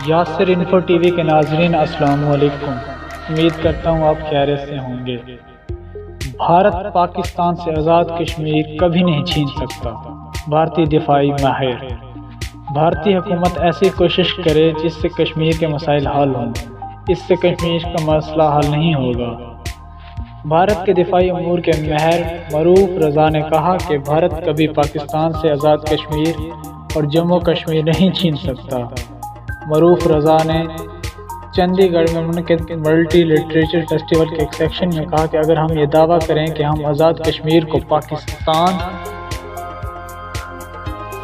Yasir info TV के नाजरीन अस्सलाम वालेकुम। उम्मीद करता हूँ आप खैरियत से होंगे। भारत पाकिस्तान से आज़ाद कश्मीर कभी नहीं छीन सकता। भारतीय दिफाई माहिर। भारतीय हुकूमत ऐसी कोशिश करे जिससे कश्मीर के मसाइल हल हों, इससे कश्मीर का मसला हल नहीं होगा। भारत के दिफाई अमूर के माहिर मरूफ रजा ने कहा कि भारत कभी पाकिस्तान से आज़ाद कश्मीर और जम्मू कश्मीर नहीं छीन सकता। मरूफ रजा ने चंडीगढ़ में मुनक़िद मल्टी लिटरेचर फेस्टिवल के एक सेक्शन में कहा कि अगर हम ये दावा करें कि हम आज़ाद कश्मीर को पाकिस्तान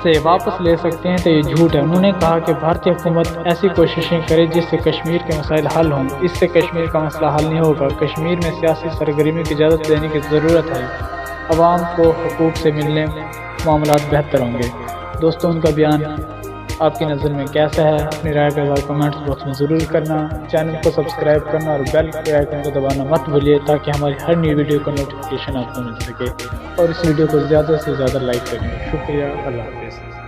से वापस ले सकते हैं तो ये झूठ है। उन्होंने कहा कि भारतीय हुकूमत ऐसी कोशिशें करे जिससे कश्मीर के मसाइल हल हों, इससे कश्मीर का मसला हल नहीं होगा। कश्मीर में सियासी सरगर्मी की इजाज़त देने की ज़रूरत है। अवाम को हुकूक से मिलने मामलात बेहतर होंगे। दोस्तों, उनका बयान आपकी नज़र में कैसा है? अपनी राय का इज़हार कमेंट्स बॉक्स में ज़रूर करना। चैनल को सब्सक्राइब करना और बेल के आइकन को दबाना मत भूलिए ताकि हमारी हर नई वीडियो का नोटिफिकेशन आपको मिल सके। और इस वीडियो को ज़्यादा से ज़्यादा लाइक करें। शुक्रिया। अल्लाह हाफ़िज़।